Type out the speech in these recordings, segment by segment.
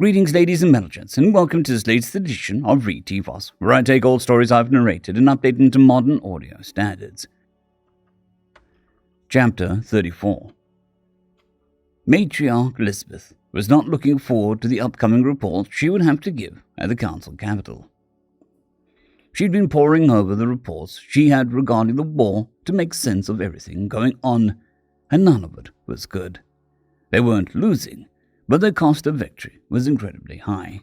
Greetings, ladies and gents, and welcome to this latest edition of ReTFOS, where I take old stories I've narrated and update them to modern audio standards. Chapter 34. Matriarch Elizabeth was not looking forward to the upcoming report she would have to give at the council capital. She'd been poring over the reports she had regarding the war to make sense of everything going on, and none of it was good. They weren't losing, but the cost of victory was incredibly high.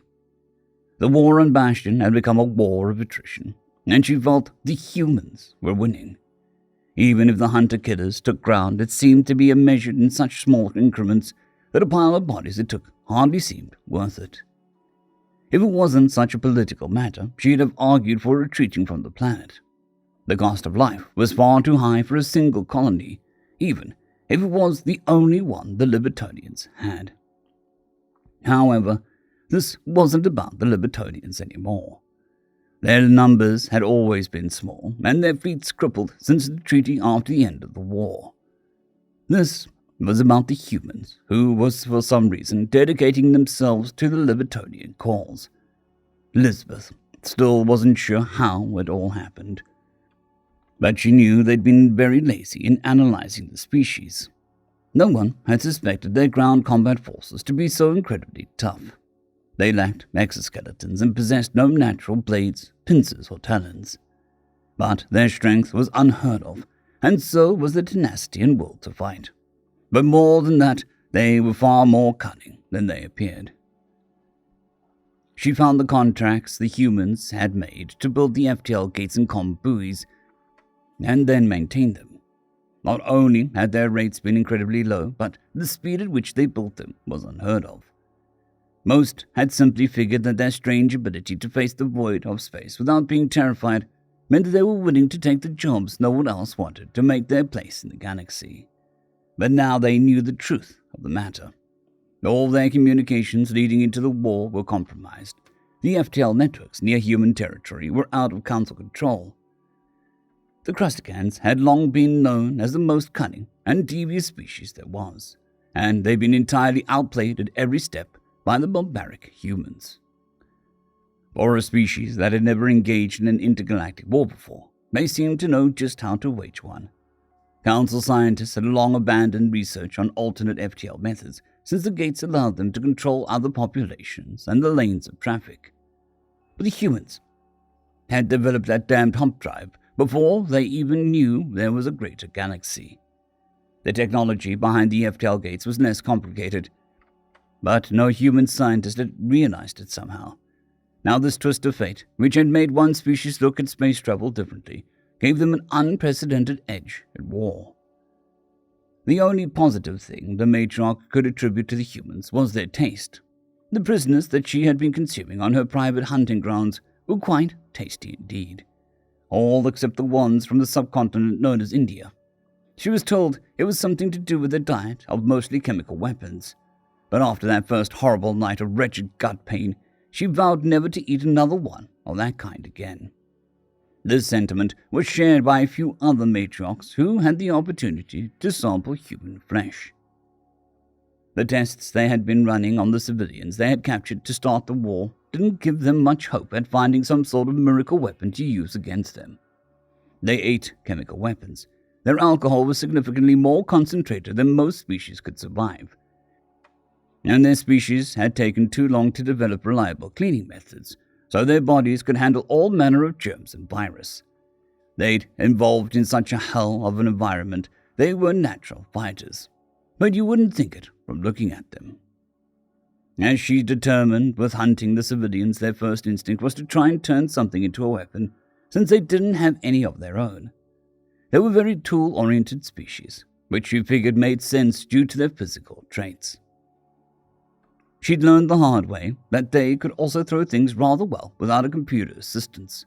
The war on Bastion had become a war of attrition, and she felt the humans were winning. Even if the hunter-killers took ground, it seemed to be measured in such small increments that a pile of bodies it took hardly seemed worth it. If it wasn't such a political matter, she'd have argued for retreating from the planet. The cost of life was far too high for a single colony, even if it was the only one the Libertonians had. However, this wasn't about the Libertonians anymore. Their numbers had always been small, and their fleets crippled since the treaty after the end of the war. This was about the humans, who was for some reason dedicating themselves to the Libertonian cause. Elizabeth still wasn't sure how it all happened, but she knew they'd been very lazy in analyzing the species. No one had suspected their ground combat forces to be so incredibly tough. They lacked exoskeletons and possessed no natural blades, pincers, or talons. But their strength was unheard of, and so was their tenacity and will to fight. But more than that, they were far more cunning than they appeared. She found the contracts the humans had made to build the FTL gates and comm buoys, and then maintain them. Not only had their rates been incredibly low, but the speed at which they built them was unheard of. Most had simply figured that their strange ability to face the void of space without being terrified meant that they were willing to take the jobs no one else wanted to make their place in the galaxy. But now they knew the truth of the matter. All their communications leading into the war were compromised. The FTL networks near human territory were out of council control. The Crusticans had long been known as the most cunning and devious species there was, and they'd been entirely outplayed at every step by the barbaric humans. For a species that had never engaged in an intergalactic war before, they seemed to know just how to wage one. Council scientists had long abandoned research on alternate FTL methods since the gates allowed them to control other populations and the lanes of traffic. But the humans had developed that damned hump drive before they even knew there was a greater galaxy. The technology behind the FTL gates was less complicated, but no human scientist had realized it somehow. Now this twist of fate, which had made one species look at space travel differently, gave them an unprecedented edge at war. The only positive thing the matriarch could attribute to the humans was their taste. The prisoners that she had been consuming on her private hunting grounds were quite tasty indeed. All except the ones from the subcontinent known as India. She was told it was something to do with their diet of mostly chemical weapons. But after that first horrible night of wretched gut pain, she vowed never to eat another one of that kind again. This sentiment was shared by a few other matriarchs who had the opportunity to sample human flesh. The tests they had been running on the civilians they had captured to start the war didn't give them much hope at finding some sort of miracle weapon to use against them. They ate chemical weapons. Their alcohol was significantly more concentrated than most species could survive. And their species had taken too long to develop reliable cleaning methods, so their bodies could handle all manner of germs and virus. They'd evolved in such a hell of an environment, they were natural fighters. But you wouldn't think it from looking at them. As she determined with hunting the civilians, their first instinct was to try and turn something into a weapon, since they didn't have any of their own. They were very tool-oriented species, which she figured made sense due to their physical traits. She'd learned the hard way that they could also throw things rather well without a computer assistance.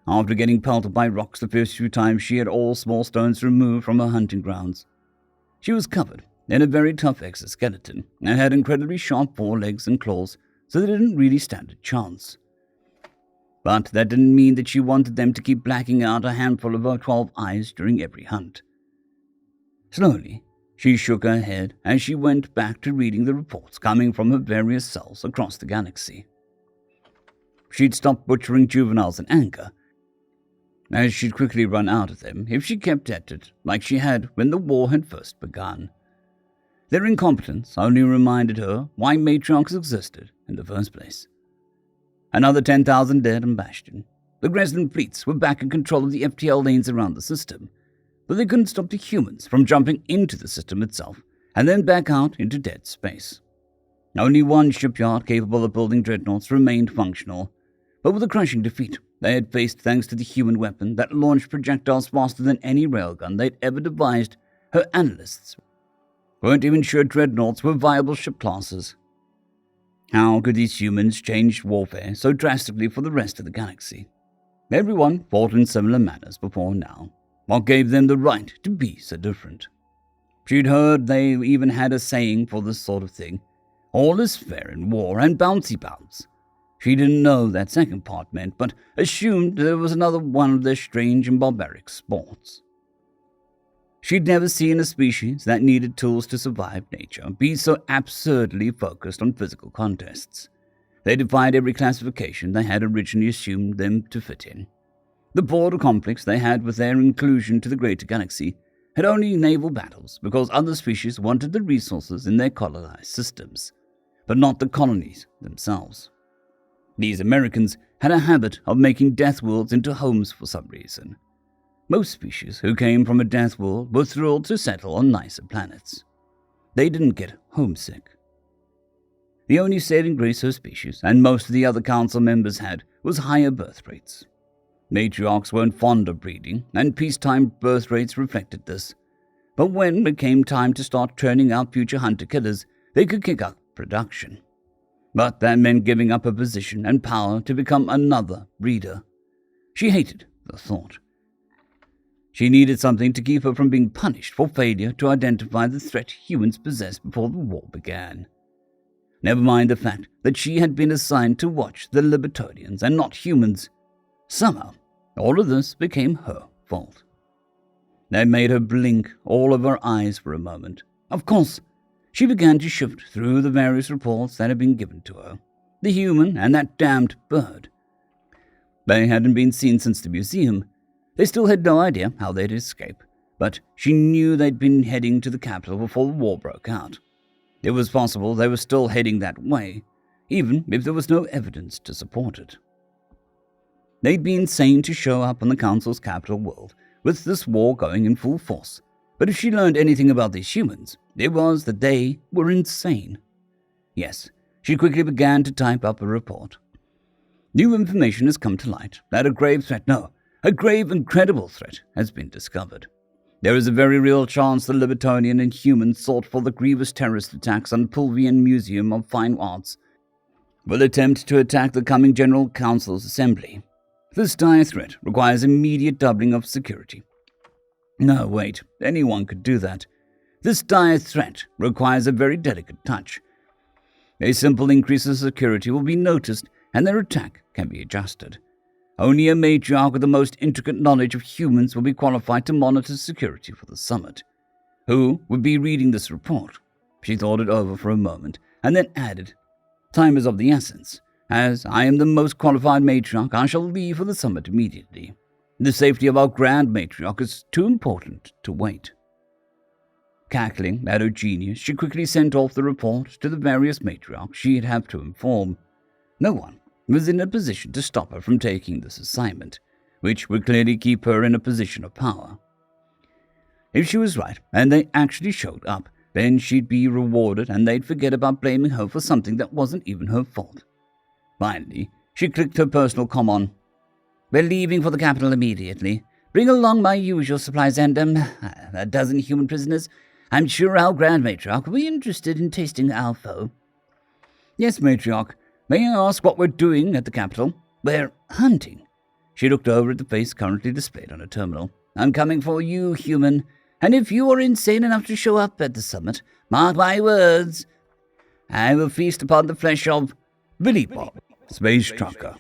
After getting pelted by rocks the first few times she had all small stones removed from her hunting grounds, she was covered in a very tough exoskeleton and had incredibly sharp forelegs and claws, so they didn't really stand a chance. But that didn't mean that she wanted them to keep blacking out a handful of her 12 eyes during every hunt. Slowly, She shook her head as she went back to reading the reports coming from her various cells across the galaxy. She'd stopped butchering juveniles in anger, as she'd quickly run out of them if she kept at it like she had when the war had first begun. Their incompetence only reminded her why matriarchs existed in the first place. Another 10,000 dead and Bastion. The Greslin fleets were back in control of the FTL lanes around the system, but they couldn't stop the humans from jumping into the system itself and then back out into dead space. Only one shipyard capable of building dreadnoughts remained functional, but with a crushing defeat they had faced thanks to the human weapon that launched projectiles faster than any railgun they'd ever devised, her analysts weren't even sure dreadnoughts were viable ship classes. How could these humans change warfare so drastically for the rest of the galaxy? Everyone fought in similar manners before now. What gave them the right to be so different? She'd heard they even had a saying for this sort of thing. All is fair in war and bouncy bouts. She didn't know that second part meant, but assumed there was another one of their strange and barbaric sports. She'd never seen a species that needed tools to survive nature be so absurdly focused on physical contests. They defied every classification they had originally assumed them to fit in. The border conflicts they had with their inclusion to the greater galaxy had only naval battles because other species wanted the resources in their colonized systems, but not the colonies themselves. These Americans had a habit of making death worlds into homes for some reason. Most species who came from a death world were thrilled to settle on nicer planets. They didn't get homesick. The only saving grace her species, and most of the other council members had, was higher birth rates. Matriarchs weren't fond of breeding, and peacetime birth rates reflected this. But when it came time to start turning out future hunter-killers, they could kick up production. But that meant giving up her position and power to become another breeder. She hated the thought. She needed something to keep her from being punished for failure to identify the threat humans possessed before the war began. Never mind the fact that she had been assigned to watch the Libertonians and not humans. Somehow, all of this became her fault. That made her blink all of her eyes for a moment. Of course, she began to shift through the various reports that had been given to her. The human and that damned bird. They hadn't been seen since the museum. They still had no idea how they'd escape, but she knew they'd been heading to the capital before the war broke out. It was possible they were still heading that way, even if there was no evidence to support it. They'd be insane to show up on the Council's capital world with this war going in full force, but if she learned anything about these humans, it was that they were insane. Yes, she quickly began to type up a report. New information has come to light that a grave incredible threat has been discovered. There is a very real chance the Libertonian and humans sought for the grievous terrorist attacks on Pulvian Museum of Fine Arts will attempt to attack the coming General Council's assembly. This dire threat requires immediate doubling of security. No, wait, anyone could do that. This dire threat requires a very delicate touch. A simple increase of security will be noticed and their attack can be adjusted. Only a matriarch with the most intricate knowledge of humans will be qualified to monitor security for the summit. Who would be reading this report? She thought it over for a moment and then added, "Time is of the essence. As I am the most qualified matriarch, I shall leave for the summit immediately. The safety of our grand matriarch is too important to wait." Cackling at her genius, she quickly sent off the report to the various matriarchs she'd have to inform. No one was in a position to stop her from taking this assignment, which would clearly keep her in a position of power. If she was right and they actually showed up, then she'd be rewarded and they'd forget about blaming her for something that wasn't even her fault. Finally, she clicked her personal comm on. "We're leaving for the capital immediately. Bring along my usual supplies and, a dozen human prisoners. I'm sure our Grand Matriarch will be interested in tasting our foe." "Yes, Matriarch. May I ask what we're doing at the capital?" "We're hunting." She looked over at the face currently displayed on her terminal. "I'm coming for you, human. And if you are insane enough to show up at the summit, mark my words, I will feast upon the flesh of Billy Bob, Space Trucker."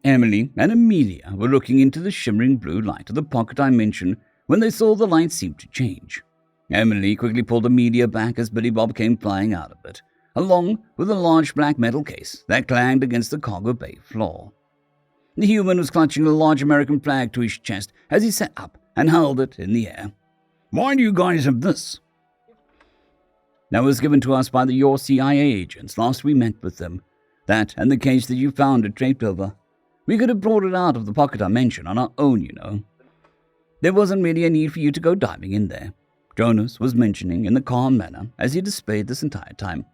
Emily and Amelia were looking into the shimmering blue light of the pocket dimension when they saw the light seem to change. Emily quickly pulled Amelia back as Billy Bob came flying out of it, along with a large black metal case that clanged against the cargo bay floor. The human was clutching a large American flag to his chest as he sat up and held it in the air. "Why do you guys have this?" "That was given to us by your CIA agents last we met with them. That and the case that you found it draped over. We could have brought it out of the pocket dimension on our own, you know. There wasn't really a need for you to go diving in there," Jonas was mentioning in a calm manner as he displayed this entire time.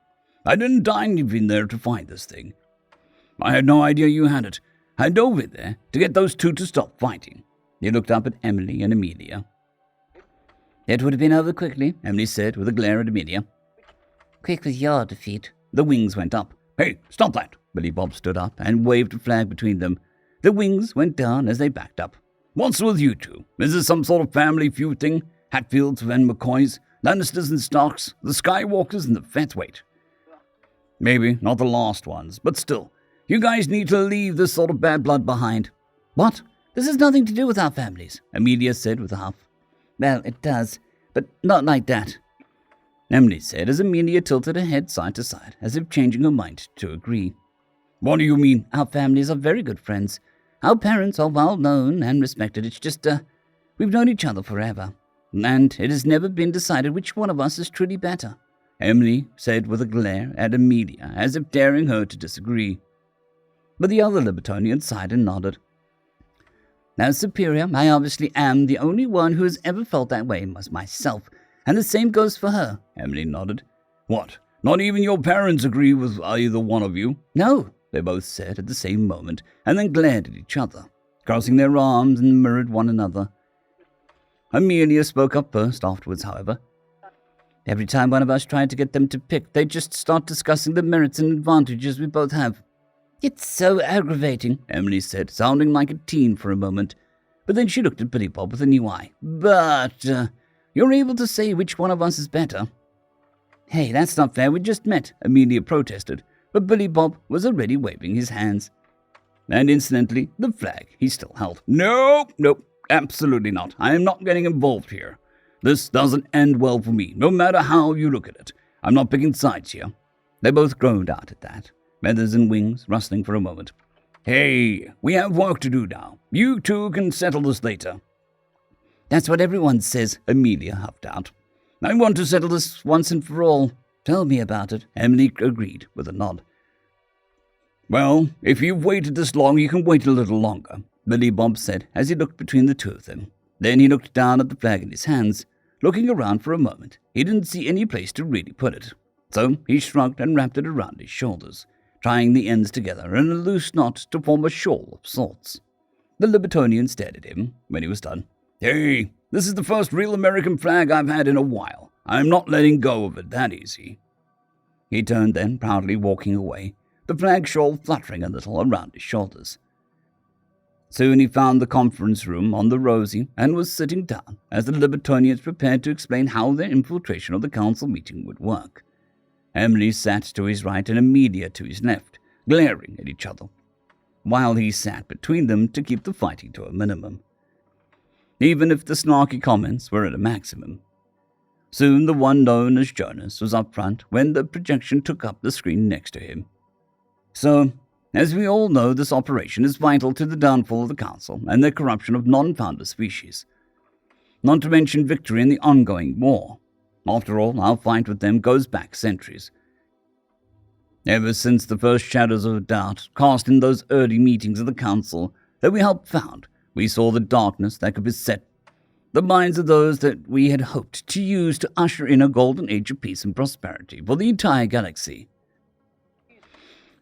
"I didn't dive in there to find this thing. I had no idea you had it. I dove in there to get those two to stop fighting." He looked up at Emily and Amelia. "It would have been over quickly," Emily said with a glare at Amelia. "Quick with your defeat." The wings went up. "Hey, stop that!" Billy Bob stood up and waved a flag between them. The wings went down as they backed up. "What's with you two? Is this some sort of family feud thing? Hatfields and McCoys, Lannisters and Starks, the Skywalkers and the Fatwaite. Maybe not the last ones, but still, you guys need to leave this sort of bad blood behind." "What? This has nothing to do with our families," Amelia said with a huff. "Well, it does, but not like that," Emily said as Amelia tilted her head side to side, as if changing her mind to agree. "What do you mean?" "Our families are very good friends. Our parents are well known and respected. It's just, we've known each other forever. And it has never been decided which one of us is truly better," Emily said with a glare at Amelia, as if daring her to disagree. But the other Libertonian sighed and nodded. "As superior, I obviously am the only one who has ever felt that way myself, and the same goes for her," Emily nodded. "What? Not even your parents agree with either one of you?" "No," they both said at the same moment, and then glared at each other, crossing their arms and mirrored one another. Amelia spoke up first afterwards, however. "Every time one of us tried to get them to pick, they'd just start discussing the merits and advantages we both have." "It's so aggravating," Emily said, sounding like a teen for a moment. But then she looked at Billy Bob with a new eye. "But, you're able to say which one of us is better." "Hey, that's not fair, we just met," Amelia protested, but Billy Bob was already waving his hands. And incidentally, the flag he still held. Nope, absolutely not. I am not getting involved here. This doesn't end well for me, no matter how you look at it. I'm not picking sides here." They both groaned out at that, feathers and wings rustling for a moment. "Hey, we have work to do now. You two can settle this later." "That's what everyone says," Amelia huffed out. "I want to settle this once and for all." "Tell me about it," Emily agreed with a nod. "Well, if you've waited this long, you can wait a little longer," Billy Bob said as he looked between the two of them. Then he looked down at the flag in his hands. Looking around for a moment, he didn't see any place to really put it. So he shrugged and wrapped it around his shoulders, tying the ends together in a loose knot to form a shawl of sorts. The Libertonian stared at him when he was done. "Hey, this is the first real American flag I've had in a while. I'm not letting go of it that easy." He turned then, proudly walking away, the flag shawl fluttering a little around his shoulders. Soon he found the conference room on the Rosie and was sitting down as the Libertonians prepared to explain how their infiltration of the council meeting would work. Emily sat to his right and Amelia to his left, glaring at each other, while he sat between them to keep the fighting to a minimum, even if the snarky comments were at a maximum. Soon the one known as Jonas was up front when the projection took up the screen next to him. "So, as we all know, this operation is vital to the downfall of the Council and the corruption of non-founder species. Not to mention victory in the ongoing war. After all, our fight with them goes back centuries. Ever since the first shadows of doubt cast in those early meetings of the Council that we helped found, we saw the darkness that could beset the minds of those that we had hoped to use to usher in a golden age of peace and prosperity for the entire galaxy."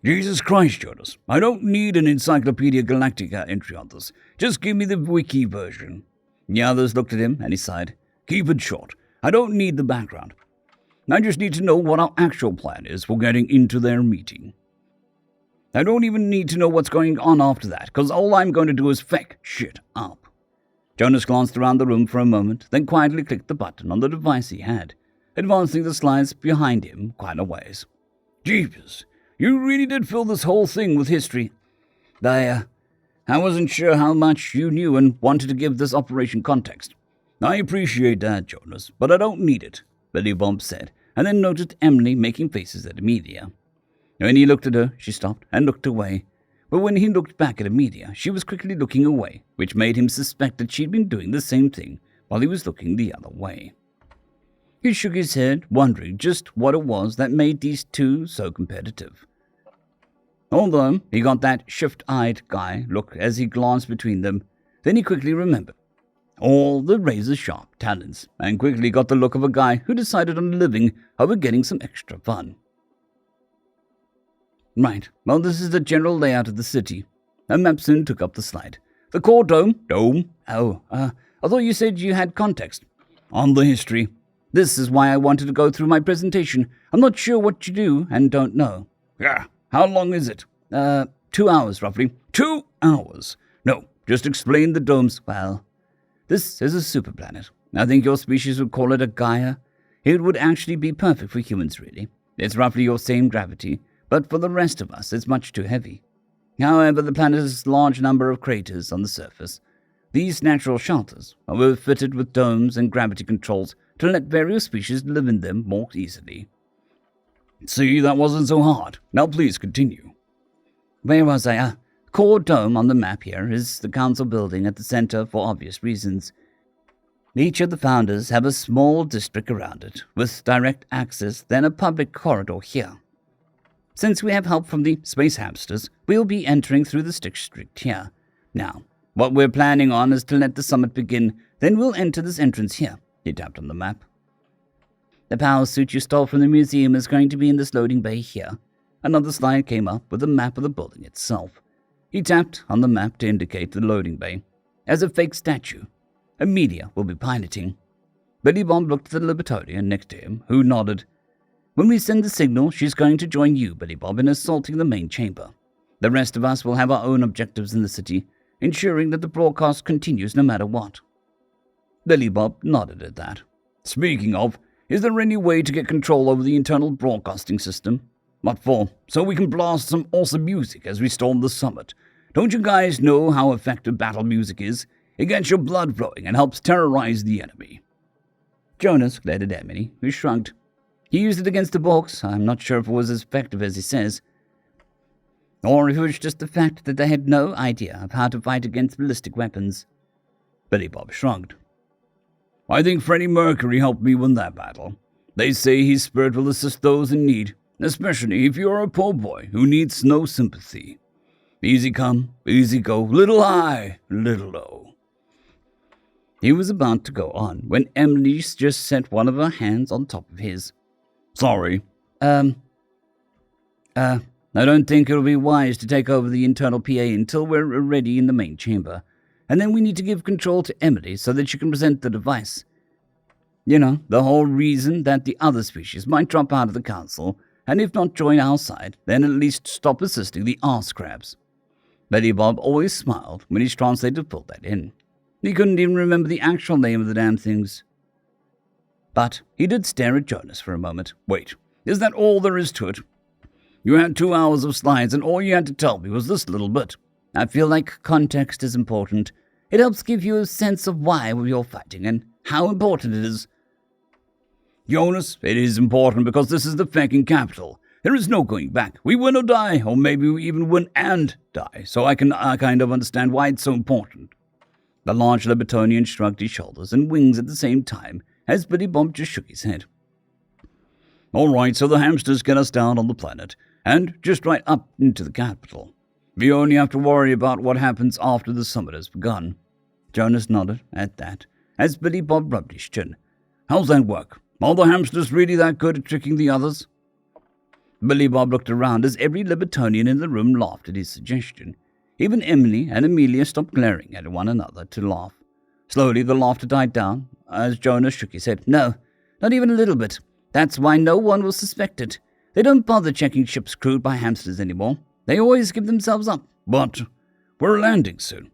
"Jesus Christ, Jonas, I don't need an Encyclopedia Galactica entry on this. Just give me the wiki version." The others looked at him and he sighed. "Keep it short. I don't need the background. I just need to know what our actual plan is for getting into their meeting. I don't even need to know what's going on after that, because all I'm going to do is fake shit up." Jonas glanced around the room for a moment, then quietly clicked the button on the device he had, advancing the slides behind him quite a ways. "Jeepers, you really did fill this whole thing with history. I wasn't sure how much you knew and wanted to give this operation context. I appreciate that, Jonas, but I don't need it, Billy Bob said, and then noticed Emily making faces at Amelia. When he looked at her, she stopped and looked away. But when he looked back at Amelia, she was quickly looking away, which made him suspect that she'd been doing the same thing while he was looking the other way. He shook his head, wondering just what it was that made these two so competitive. Although he got that shift-eyed guy look as he glanced between them, then he quickly remembered all the razor-sharp talents, and quickly got the look of a guy who decided on living over getting some extra fun. Right, well, this is the general layout of the city. A map soon took up the slide. The core dome? Oh, I thought you said you had context. On the history. This is why I wanted to go through my presentation. I'm not sure what you do and don't know. Yeah, how long is it? 2 hours, roughly. 2 hours? No, just explain the domes. Well, this is a superplanet. I think your species would call it a Gaia. It would actually be perfect for humans, really. It's roughly your same gravity, but for the rest of us, it's much too heavy. However, the planet has a large number of craters on the surface. These natural shelters are fitted with domes and gravity controls to let various species live in them more easily. See, that wasn't so hard. Now please continue. Where was I? Core dome on the map here is the council building at the center for obvious reasons. Each of the founders have a small district around it, with direct access, then a public corridor here. Since we have help from the space hamsters, we'll be entering through the district here. Now, what we're planning on is to let the summit begin, then we'll enter this entrance here. He tapped on the map. The power suit you stole from the museum is going to be in this loading bay here. Another slide came up with a map of the building itself. He tapped on the map to indicate the loading bay. As a fake statue, Amelia will be piloting. Billy Bob looked at the Libertarian next to him, who nodded. When we send the signal, she's going to join you, Billy Bob, in assaulting the main chamber. The rest of us will have our own objectives in the city, ensuring that the broadcast continues no matter what. Billy Bob nodded at that. Speaking of, is there any way to get control over the internal broadcasting system? What for? So we can blast some awesome music as we storm the summit. Don't you guys know how effective battle music is? It gets your blood flowing and helps terrorize the enemy. Jonas glared at Emily, who shrugged. He used it against the Orcs. I'm not sure if it was as effective as he says. Or if it was just the fact that they had no idea of how to fight against ballistic weapons. Billy Bob shrugged. I think Freddie Mercury helped me win that battle. They say his spirit will assist those in need, especially if you're a poor boy who needs no sympathy. Easy come, easy go, little high, little low. He was about to go on when Emily just set one of her hands on top of his. Sorry. I don't think it'll be wise to take over the internal PA until we're already in the main chamber. And then we need to give control to Emily so that she can present the device. You know, the whole reason that the other species might drop out of the council, and if not join our side, then at least stop assisting the arse crabs. Billy Bob always smiled when his translator pulled that in. He couldn't even remember the actual name of the damn things. But he did stare at Jonas for a moment. Wait, is that all there is to it? You had 2 hours of slides and all you had to tell me was this little bit. I feel like context is important. It helps give you a sense of why you're fighting and how important it is. Jonas, it is important because this is the fucking capital. There is no going back. We win or die, or maybe we even win and die, so I kind of understand why it's so important. The large Libertonian shrugged his shoulders and wings at the same time as Billy Bob just shook his head. All right, so the hamsters get us down on the planet, and just right up into the capital. We only have to worry about what happens after the summit has begun. Jonas nodded at that, as Billy Bob rubbed his chin. How's that work? Are the hamsters really that good at tricking the others? Billy Bob looked around as every Libertonian in the room laughed at his suggestion. Even Emily and Amelia stopped glaring at one another to laugh. Slowly the laughter died down as Jonas shook his head. No, not even a little bit. That's why no one will suspect it. They don't bother checking ships crewed by hamsters anymore. They always give themselves up. But we're landing soon.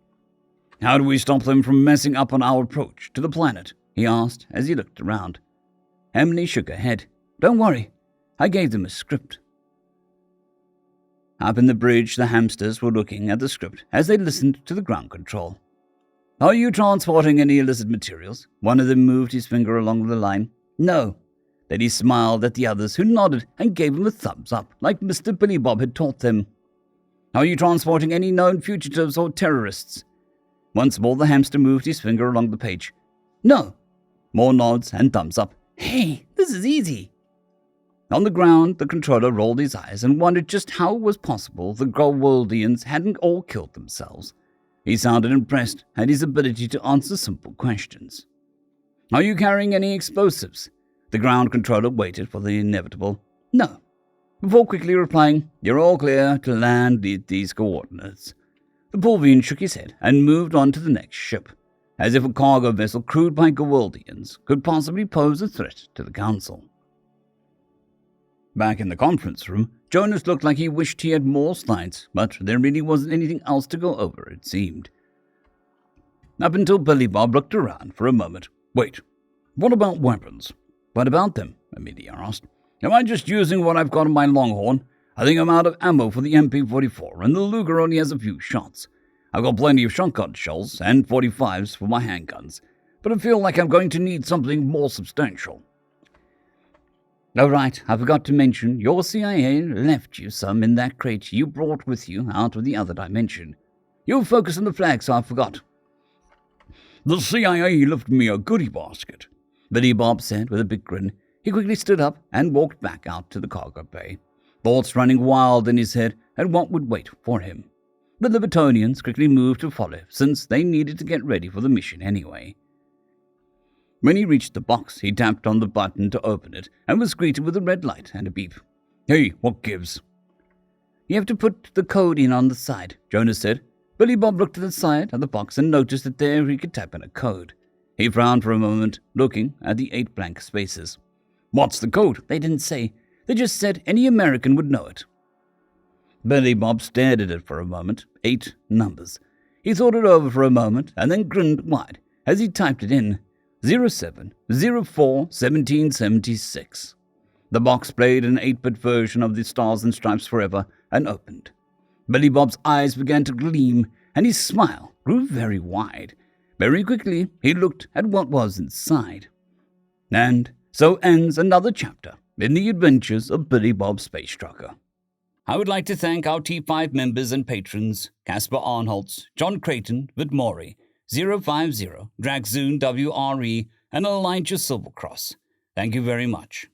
How do we stop them from messing up on our approach to the planet? He asked as he looked around. Emily shook her head. Don't worry. I gave them a script. Up in the bridge, the hamsters were looking at the script as they listened to the ground control. Are you transporting any illicit materials? One of them moved his finger along the line. No. Then he smiled at the others, who nodded and gave him a thumbs up, like Mr. Billy Bob had taught them. Are you transporting any known fugitives or terrorists? Once more the hamster moved his finger along the page. No. More nods and thumbs up. Hey, this is easy. On the ground, the controller rolled his eyes and wondered just how it was possible the Growoldians hadn't all killed themselves. He sounded impressed at his ability to answer simple questions. Are you carrying any explosives? The ground controller waited for the inevitable no, before quickly replying, You're all clear to land at these coordinates. The Pulvian shook his head and moved on to the next ship, as if a cargo vessel crewed by Growoldians could possibly pose a threat to the Council. Back in the conference room, Jonas looked like he wished he had more slides, but there really wasn't anything else to go over, it seemed. Up until Billy Bob looked around for a moment. Wait, what about weapons? What about them? Amelia asked. Am I just using what I've got on my Longhorn? I think I'm out of ammo for the MP-44, and the Luger only has a few shots. I've got plenty of shotgun shells and 45s for my handguns, but I feel like I'm going to need something more substantial. Oh, right, I forgot to mention, your CIA left you some in that crate you brought with you out of the other dimension. You focus on the flag, so I forgot. The CIA left me a goodie basket, Billy Bob said with a big grin. He quickly stood up and walked back out to the cargo bay, thoughts running wild in his head at what would wait for him. The Libertonians quickly moved to follow, since they needed to get ready for the mission anyway. When he reached the box, he tapped on the button to open it and was greeted with a red light and a beep. Hey, what gives? You have to put the code in on the side, Jonas said. Billy Bob looked at the side of the box and noticed that there he could tap in a code. He frowned for a moment, looking at the 8 blank spaces. What's the code? They didn't say. They just said any American would know it. Billy Bob stared at it for a moment. 8 numbers. He thought it over for a moment and then grinned wide as he typed it in. 07-04-1776. The box played an 8-bit version of the Stars and Stripes Forever and opened. Billy Bob's eyes began to gleam, and his smile grew very wide. Very quickly, he looked at what was inside. And so ends another chapter in the adventures of Billy Bob Space Trucker. I would like to thank our T5 members and patrons, Casper Arnholtz, Jon Creighton, Whitmore, 050, Dragzoon W.R.E, and Elijah Silvercross. Thank you very much.